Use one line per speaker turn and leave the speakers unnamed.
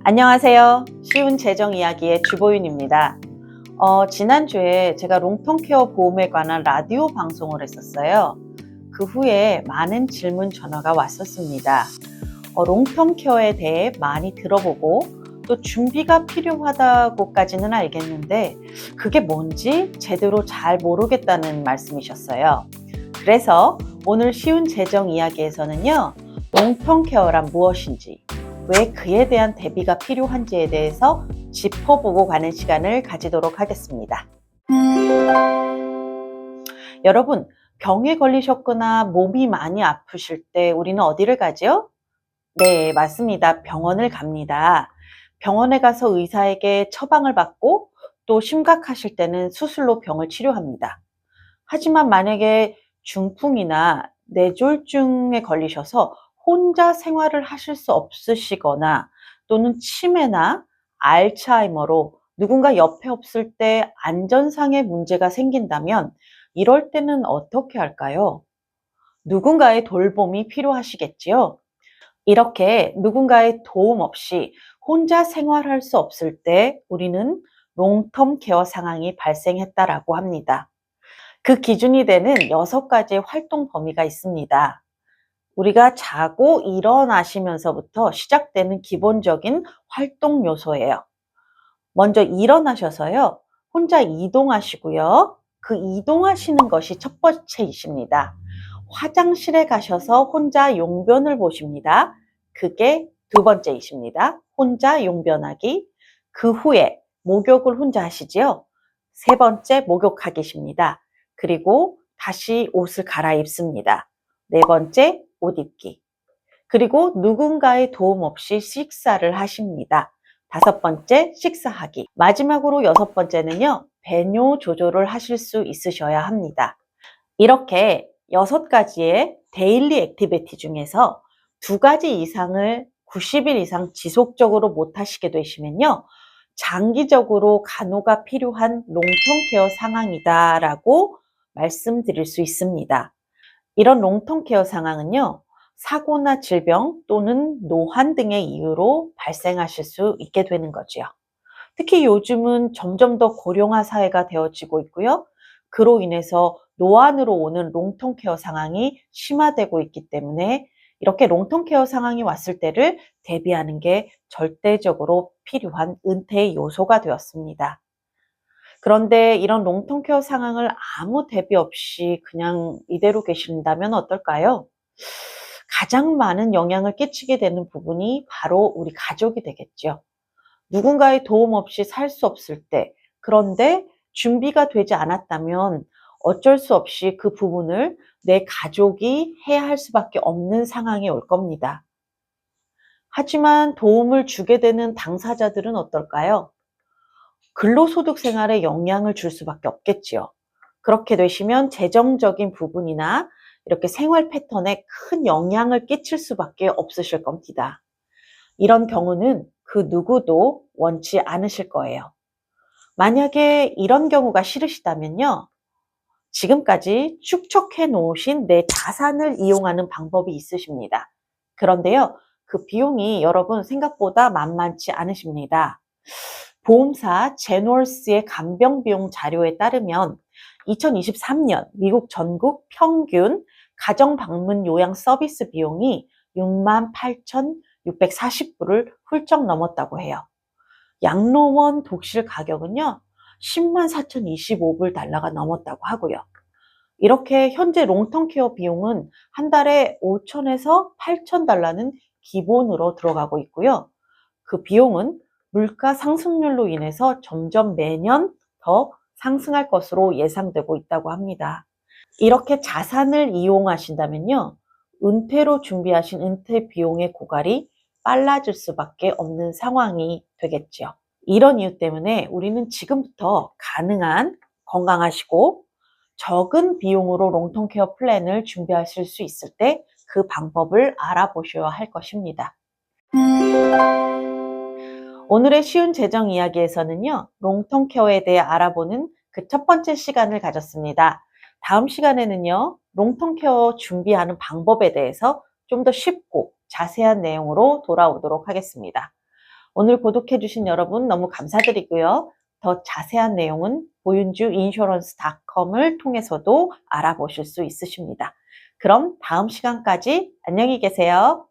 안녕하세요. 쉬운 재정 이야기의 주보윤입니다. 지난주에 제가 롱텀케어 보험에 관한 라디오 방송을 했었어요. 그 후에 많은 질문 전화가 왔었습니다. 롱텀케어에 대해 많이 들어보고 또 준비가 필요하다고까지는 알겠는데 그게 뭔지 제대로 잘 모르겠다는 말씀이셨어요. 그래서 오늘 쉬운 재정 이야기에서는요, 롱텀케어란 무엇인지, 왜 그에 대한 대비가 필요한지에 대해서 짚어보고 가는 시간을 가지도록 하겠습니다. 여러분, 병에 걸리셨거나 몸이 많이 아프실 때 우리는 어디를 가죠? 네, 맞습니다. 병원을 갑니다. 병원에 가서 의사에게 처방을 받고 또 심각하실 때는 수술로 병을 치료합니다. 하지만 만약에 중풍이나 뇌졸중에 걸리셔서 혼자 생활을 하실 수 없으시거나 또는 치매나 알츠하이머로 누군가 옆에 없을 때 안전상의 문제가 생긴다면 이럴 때는 어떻게 할까요? 누군가의 돌봄이 필요하시겠지요? 이렇게 누군가의 도움 없이 혼자 생활할 수 없을 때 우리는 롱텀 케어 상황이 발생했다라고 합니다. 그 기준이 되는 6가지의 활동 범위가 있습니다. 우리가 자고 일어나시면서부터 시작되는 기본적인 활동 요소예요. 먼저 일어나셔서요, 혼자 이동하시고요. 그 이동하시는 것이 첫 번째이십니다. 화장실에 가셔서 혼자 용변을 보십니다. 그게 두 번째이십니다. 혼자 용변하기. 그 후에 목욕을 혼자 하시지요. 세 번째 목욕하기십니다. 그리고 다시 옷을 갈아입습니다. 네 번째 옷 입기. 그리고 누군가의 도움 없이 식사를 하십니다. 5번째 식사하기. 마지막으로 6번째는요, 배뇨 조절을 하실 수 있으셔야 합니다. 이렇게 6가지의 데일리 액티비티 중에서 2가지 이상을 90일 이상 지속적으로 못 하시게 되시면요, 장기적으로 간호가 필요한 롱텀 케어 상황이다라고 말씀드릴 수 있습니다. 이런 롱텀 케어 상황은요, 사고나 질병 또는 노환 등의 이유로 발생하실 수 있게 되는 거지요. 특히 요즘은 점점 더 고령화 사회가 되어지고 있고요. 그로 인해서 노안으로 오는 롱텀 케어 상황이 심화되고 있기 때문에 이렇게 롱텀 케어 상황이 왔을 때를 대비하는 게 절대적으로 필요한 은퇴의 요소가 되었습니다. 그런데 이런 롱텀 케어 상황을 아무 대비 없이 그냥 이대로 계신다면 어떨까요? 가장 많은 영향을 끼치게 되는 부분이 바로 우리 가족이 되겠죠. 누군가의 도움 없이 살 수 없을 때, 그런데 준비가 되지 않았다면 어쩔 수 없이 그 부분을 내 가족이 해야 할 수밖에 없는 상황이 올 겁니다. 하지만 도움을 주게 되는 당사자들은 어떨까요? 근로소득 생활에 영향을 줄 수밖에 없겠지요. 그렇게 되시면 재정적인 부분이나 이렇게 생활 패턴에 큰 영향을 끼칠 수밖에 없으실 겁니다. 이런 경우는 그 누구도 원치 않으실 거예요. 만약에 이런 경우가 싫으시다면요, 지금까지 축적해 놓으신 내 자산을 이용하는 방법이 있으십니다. 그런데요, 그 비용이 여러분 생각보다 만만치 않으십니다. 보험사 제놀스의 간병비용 자료에 따르면 2023년 미국 전국 평균 가정 방문 요양 서비스 비용이 68,640불을 훌쩍 넘었다고 해요. 양로원 독실 가격은요, 104,025불 달러가 넘었다고 하고요. 이렇게 현재 롱텀 케어 비용은 한 달에 5,000에서 8,000달러는 기본으로 들어가고 있고요. 그 비용은 물가 상승률로 인해서 점점 매년 더 상승할 것으로 예상되고 있다고 합니다. 이렇게 자산을 이용하신다면요, 은퇴로 준비하신 은퇴 비용의 고갈이 빨라질 수밖에 없는 상황이 되겠죠. 이런 이유 때문에 우리는 지금부터 가능한 건강하시고 적은 비용으로 롱텀 케어 플랜을 준비하실 수 있을 때 그 방법을 알아보셔야 할 것입니다. 오늘의 쉬운 재정 이야기에서는요, 롱텀 케어에 대해 알아보는 그 첫 번째 시간을 가졌습니다. 다음 시간에는요, 롱텀 케어 준비하는 방법에 대해서 좀 더 쉽고 자세한 내용으로 돌아오도록 하겠습니다. 오늘 구독해주신 여러분 너무 감사드리고요. 더 자세한 내용은 보윤주인슈런스닷컴을 통해서도 알아보실 수 있으십니다. 그럼 다음 시간까지 안녕히 계세요.